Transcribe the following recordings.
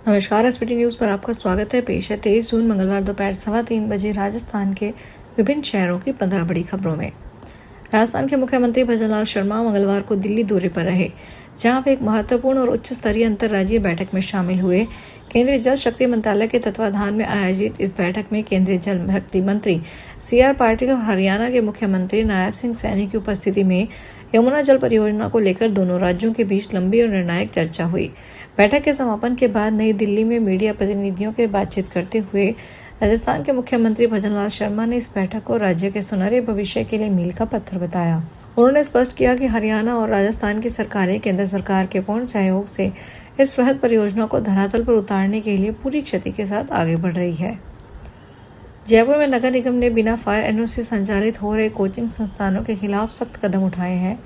नमस्कार, SPT news पर आपका स्वागत है। पेश है 23 जून मंगलवार दोपहर 3:15 बजे राजस्थान के विभिन्न शहरों की 15 बड़ी खबरों में। राजस्थान के मुख्यमंत्री भजनलाल शर्मा मंगलवार को दिल्ली दौरे पर रहे, जहां वे एक महत्वपूर्ण और उच्च स्तरीय अंतर्राज्यीय बैठक में शामिल हुए। केंद्रीय जल शक्ति मंत्रालय के तत्वाधान में आयोजित इस बैठक में केंद्रीय जल शक्ति मंत्री CR पाटिल और हरियाणा के मुख्यमंत्री नायब सिंह सैनी की उपस्थिति में यमुना जल परियोजना को लेकर दोनों राज्यों के बीच लंबी और निर्णायक चर्चा हुई। बैठक के समापन के बाद नई दिल्ली में मीडिया प्रतिनिधियों के बातचीत करते हुए राजस्थान के मुख्यमंत्री भजनलाल शर्मा ने इस बैठक को राज्य के सुनहरे भविष्य के लिए मील का पत्थर बताया। उन्होंने स्पष्ट किया कि हरियाणा और राजस्थान की सरकारें केंद्र सरकार के पूर्ण सहयोग से इस वृहद परियोजना को धरातल पर उतारने के लिए पूरी क्षति के साथ आगे बढ़ रही है। जयपुर में नगर निगम ने बिना फायर NOC संचालित हो रहे कोचिंग संस्थानों के खिलाफ सख्त कदम उठाए हैं।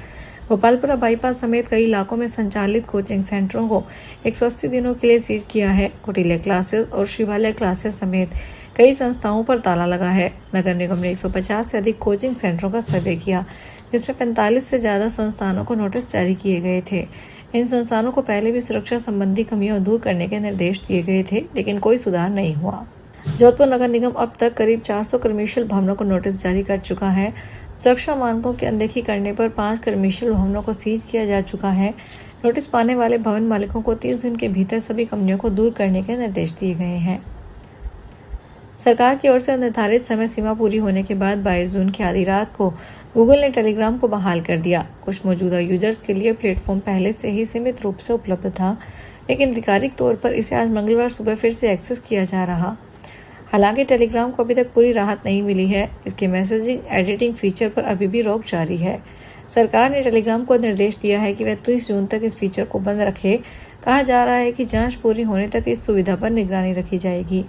गोपालपुरा बाईपास समेत कई इलाकों में संचालित कोचिंग सेंटरों को 180 दिनों के लिए सीज किया है। कुटिल्या क्लासेस और शिवालय क्लासेस समेत कई संस्थाओं पर ताला लगा है। नगर निगम ने 150 से अधिक कोचिंग सेंटरों का सर्वे किया, जिसमें 45 से ज्यादा संस्थानों को नोटिस जारी किए गए थे। इन संस्थानों को पहले भी सुरक्षा संबंधी कमियां दूर करने के निर्देश दिए गए थे, लेकिन कोई सुधार नहीं हुआ। जोधपुर नगर निगम अब तक करीब 400 कमर्शियल भवनों को नोटिस जारी कर चुका है। सुरक्षा मानकों की अनदेखी करने पर 5 कमर्शियल भवनों को सीज किया जा चुका है। नोटिस पाने वाले भवन मालिकों को 30 दिन के भीतर सभी कमियों को दूर करने के निर्देश दिए गए हैं। सरकार की ओर से निर्धारित समय सीमा पूरी होने के बाद 22 जून की आधी रात को गूगल ने टेलीग्राम को बहाल कर दिया। कुछ मौजूदा यूजर्स के लिए प्लेटफॉर्म पहले से ही सीमित रूप से उपलब्ध था, लेकिन आधिकारिक तौर पर इसे आज मंगलवार सुबह फिर से एक्सेस किया जा रहा। हालांकि टेलीग्राम को अभी तक पूरी राहत नहीं मिली है। इसके मैसेजिंग एडिटिंग फीचर पर अभी भी रोक जारी है। सरकार ने टेलीग्राम को निर्देश दिया है कि वह 30 जून तक इस फीचर को बंद रखे। कहा जा रहा है कि जांच पूरी होने तक इस सुविधा पर निगरानी रखी जाएगी।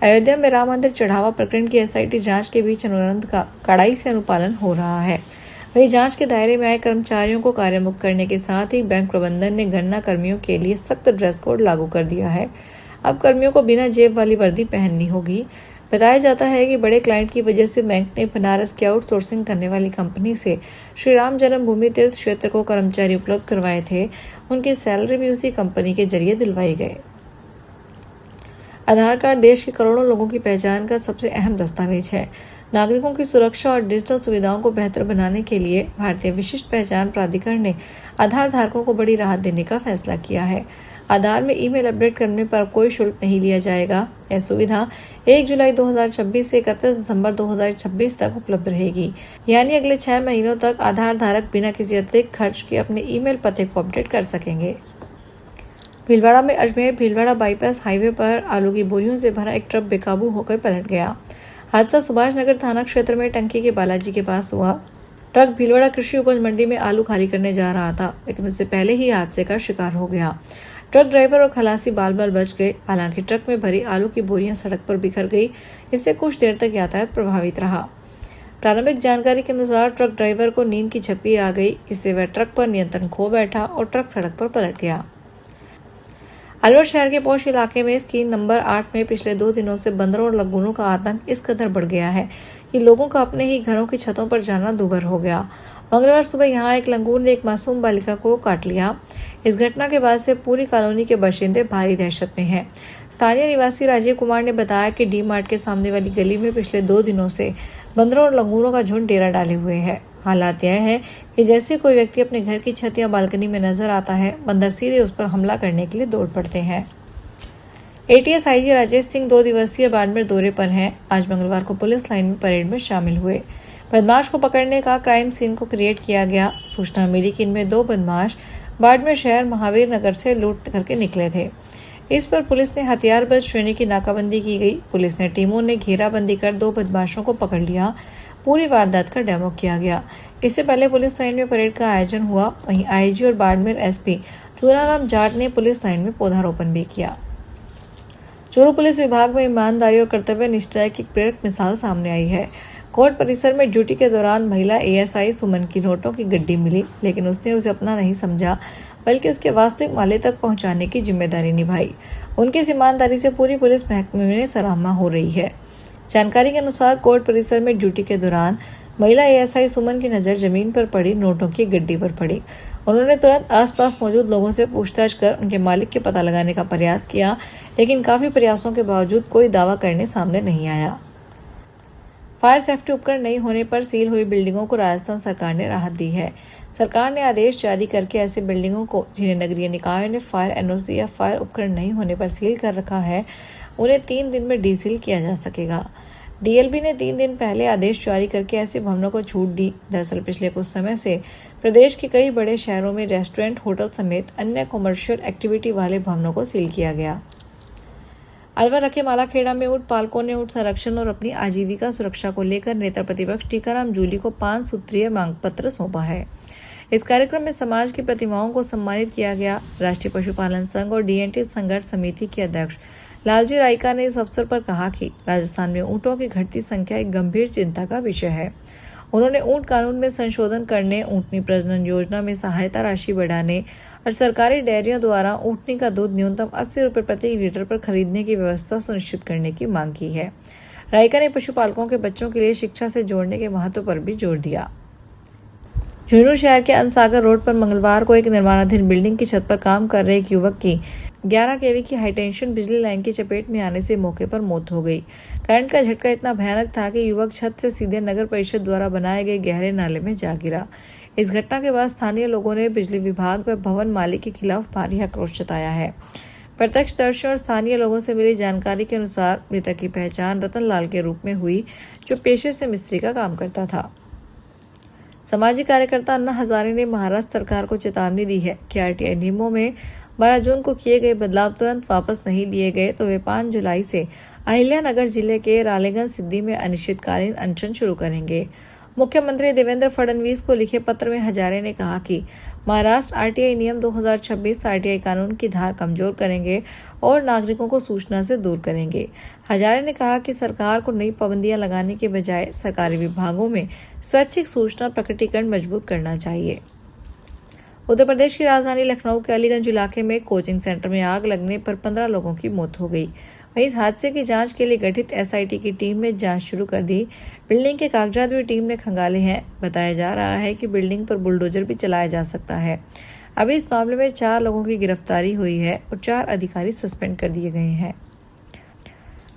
अयोध्या में राम मंदिर चढ़ावा प्रकरण की SIT जांच के बीच अनुबंध का कड़ाई से अनुपालन हो रहा है। वही जांच के दायरे में आए कर्मचारियों को कार्यमुक्त करने के साथ ही बैंक प्रबंधन ने गन्ना कर्मियों के लिए सख्त ड्रेस कोड लागू कर दिया है। अब कर्मियों को बिना जेब वाली वर्दी पहननी होगी। बताया जाता है कि बड़े क्लाइंट की वजह से बैंक ने बनारस की आउटसोर्सिंग करने वाली कंपनी से श्री राम जन्मभूमि तीर्थ क्षेत्र को कर्मचारी उपलब्ध करवाए थे। उनकी सैलरी भी उसी कंपनी के जरिए दिलवाई गए। आधार कार्ड देश के करोड़ों लोगों की पहचान का सबसे अहम दस्तावेज है। नागरिकों की सुरक्षा और डिजिटल सुविधाओं को बेहतर बनाने के लिए भारतीय विशिष्ट पहचान प्राधिकरण ने आधार धारकों को बड़ी राहत देने का फैसला किया है। आधार में ईमेल अपडेट करने पर कोई शुल्क नहीं लिया जाएगा। यह सुविधा 1 जुलाई 2026 से 31 दिसंबर 2026 तक उपलब्ध रहेगी, यानी अगले 6 महीनों तक आधार धारक बिना किसी अतिरिक्त खर्च के अपने ईमेल पते को अपडेट कर सकेंगे। भीलवाड़ा में अजमेर भीलवाड़ा बाईपास हाईवे पर आलू की बोरियों से भरा एक ट्रक बेकाबू होकर पलट गया। हादसा सुभाष नगर थाना क्षेत्र में टंकी के बालाजी के पास हुआ। ट्रक भीलवाड़ा कृषि उपज मंडी में आलू खाली करने जा रहा था, लेकिन उससे पहले ही हादसे का शिकार हो गया। ट्रक ड्राइवर और खलासी बाल बाल बच गए। हालांकि ट्रक में भरी आलू की बोरियां सड़क पर बिखर गई, इससे कुछ देर तक यातायात प्रभावित रहा। प्रारंभिक जानकारी के अनुसार ट्रक ड्राइवर को नींद की झपकी आ गई, इससे वह ट्रक पर नियंत्रण खो बैठा और ट्रक सड़क पर पलट गया। अलवर शहर के पौष इलाके में स्कीम नंबर 8 में पिछले 2 दिनों से बंदरों और लंगूरों का आतंक इस कदर बढ़ गया है कि लोगों का अपने ही घरों की छतों पर जाना दूभर हो गया। मंगलवार सुबह यहां एक लंगूर ने एक मासूम बालिका को काट लिया। इस घटना के बाद से पूरी कॉलोनी के बाशिंदे भारी दहशत में हैं। स्थानीय निवासी राजीव कुमार ने बताया कि D-Mart के सामने वाली गली में पिछले 2 दिनों से बंदरों और लंगूरों का झुंड डेरा डाले हुए है। हालात यह है कि जैसे कोई व्यक्ति अपने घर की छत या बालकनी में नजर आता है, बंदर सीधे उस पर हमला करने के लिए दौड़ पड़ते हैं। ATS IG राजेश सिंह 2 दिवसीय बाड़मेर दौरे पर हैं। आज मंगलवार को पुलिस लाइन में परेड में शामिल हुए। बदमाश को पकड़ने का क्राइम सीन को क्रिएट किया गया। सूचना मिली कि इनमें 2 बदमाश बाड़मेर शहर महावीर नगर से लूट करके निकले थे। इस पर पुलिस ने हथियारबंद श्रेणी की नाकाबंदी की गई। पुलिस ने टीमों ने घेराबंदी कर 2 बदमाशों को पकड़ लिया। पूरी वारदात का डेमो किया गया। इससे पहले पुलिस लाइन में परेड का आयोजन हुआ। वहीं IG और बाड़मेर SP चूनाराम जाट ने पुलिस लाइन में पौधारोपण भी किया। चूरू पुलिस विभाग में ईमानदारी और कर्तव्य निष्ठा की प्रेरक मिसाल सामने आई है। कोर्ट परिसर में ड्यूटी के दौरान महिला ASI सुमन की नोटों की गड्डी मिली, लेकिन उसने उसे अपना नहीं समझा, बल्कि उसके वास्तविक माले तक पहुंचाने की जिम्मेदारी निभाई। उनकी इस ईमानदारी से पूरी पुलिस महकमे में सराहना हो रही है। जानकारी के अनुसार कोर्ट परिसर में ड्यूटी के दौरान महिला ASI सुमन की नजर जमीन पर पड़ी नोटों की गड्डी पर पड़ी। उन्होंने तुरंत आसपास मौजूद लोगों से पूछताछ कर उनके मालिक के पता लगाने का प्रयास किया, लेकिन काफी प्रयासों के बावजूद कोई दावा करने सामने नहीं आया। फायर सेफ्टी उपकरण नहीं होने पर सील हुई बिल्डिंगों को राजस्थान सरकार ने राहत दी है। सरकार ने आदेश जारी करके ऐसे बिल्डिंगों को जिन्हें नगरीय निकायों ने फायर एनओसी या फायर उपकरण नहीं होने पर सील कर रखा है, उन्हें 3 दिन में डीसील किया जा सकेगा। डीएलबी ने 3 दिन पहले आदेश जारी करके ऐसे भवनों को छूट दी। दरअसल पिछले कुछ समय से प्रदेश के कई बड़े शहरों में रेस्टोरेंट, होटल समेत अन्य कॉमर्शियल एक्टिविटी वाले भवनों को सील किया गया। अलवर रखे मालाखेड़ा में ऊंट पालकों ने ऊंट संरक्षण और अपनी आजीविका सुरक्षा को लेकर नेता प्रतिपक्ष टीकाराम जूली को 5 सूत्रीय मांग पत्र सौंपा है। इस कार्यक्रम में समाज की प्रतिमाओं को सम्मानित किया गया। राष्ट्रीय पशुपालन संघ और डीएनटी संघर्ष समिति के अध्यक्ष लालजी राइका ने इस अवसर पर कहा कि राजस्थान में ऊंटों की घटती संख्या एक गंभीर चिंता का विषय है। उन्होंने ऊंट कानून में संशोधन करने, ऊंटनी प्रजनन योजना में सहायता राशि बढ़ाने और सरकारी डेयरियों द्वारा ऊंटनी का दूध न्यूनतम 80 रुपये प्रति लीटर पर खरीदने की व्यवस्था सुनिश्चित करने की मांग की है। राइका ने पशुपालकों के बच्चों के लिए शिक्षा से जोड़ने के महत्व पर भी जोर दिया। झुंझुनू शहर के अनसागर रोड पर मंगलवार को एक निर्माणाधीन बिल्डिंग की छत पर काम कर रहे एक युवक की 11 केवी की हाईटेंशन बिजली लाइन की चपेट में आने से मौके पर मौत हो गई। करंट का झटका इतना भयानक था कि युवक छत से सीधे नगर परिषद द्वारा बनाए गए गहरे नाले में जा गिरा। इस घटना के बाद स्थानीय लोगों ने बिजली विभाग व भवन मालिक के खिलाफ भारी आक्रोश जताया है। प्रत्यक्षदर्शी और स्थानीय लोगों से मिली जानकारी के अनुसार मृतक की पहचान रतन लाल के रूप में हुई, जो पेशे से मिस्त्री का काम करता था। सामाजिक कार्यकर्ता अन्ना हजारे ने महाराष्ट्र सरकार को चेतावनी दी है कि आरटीआई नियमों में 12 जून को किए गए बदलाव तुरंत वापस नहीं लिए गए तो वे 5 जुलाई से अहिल्यानगर जिले के रालेगंज सिद्धि में अनिश्चितकालीन अनशन शुरू करेंगे। मुख्यमंत्री देवेंद्र फडणवीस को लिखे पत्र में हजारे ने कहा कि महाराष्ट्र आरटीआई नियम 2026 आरटीआई कानून की धार कमजोर करेंगे और नागरिकों को सूचना से दूर करेंगे। हजारे ने कहा कि सरकार को नई पाबंदियां लगाने के बजाय सरकारी विभागों में स्वैच्छिक सूचना प्रकटीकरण मजबूत करना चाहिए। उत्तर प्रदेश की राजधानी लखनऊ के अलीगंज इलाके में कोचिंग सेंटर में आग लगने पर 15 लोगों की मौत हो गई। वहीं इस हादसे की जांच के लिए गठित एसआईटी की टीम ने जांच शुरू कर दी। बिल्डिंग के कागजात भी टीम ने खंगाले हैं। बताया जा रहा है कि बिल्डिंग पर बुलडोजर भी चलाया जा सकता है। अभी इस मामले में 4 लोगों की गिरफ्तारी हुई है और 4 अधिकारी सस्पेंड कर दिए गए हैं।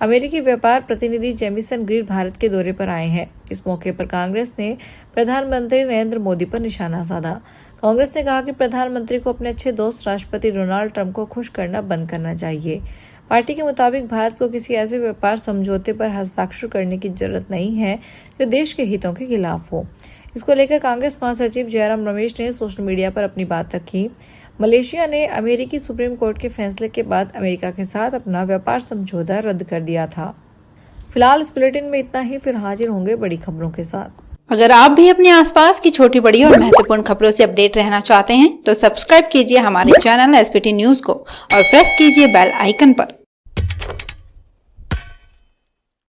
अमेरिकी व्यापार प्रतिनिधि जेमिसन ग्रीर भारत के दौरे पर आए हैं। इस मौके पर कांग्रेस ने प्रधानमंत्री नरेंद्र मोदी पर निशाना साधा। कांग्रेस ने कहा कि प्रधानमंत्री को अपने अच्छे दोस्त राष्ट्रपति डोनाल्ड ट्रंप को खुश करना बंद करना चाहिए। पार्टी के मुताबिक भारत को किसी ऐसे व्यापार समझौते पर हस्ताक्षर करने की जरूरत नहीं है जो देश के हितों के खिलाफ हो। इसको लेकर कांग्रेस महासचिव जयराम रमेश ने सोशल मीडिया पर अपनी बात रखी। मलेशिया ने अमेरिकी सुप्रीम कोर्ट के फैसले के बाद अमेरिका के साथ अपना व्यापार समझौता रद्द कर दिया था। फिलहाल इस बुलेटिन में इतना ही, फिर हाजिर होंगे बड़ी खबरों के साथ। अगर आप भी अपने आसपास की छोटी बड़ी और महत्वपूर्ण खबरों से अपडेट रहना चाहते हैं तो सब्सक्राइब कीजिए हमारे चैनल एसपीटी न्यूज को और प्रेस कीजिए बेल आइकन पर।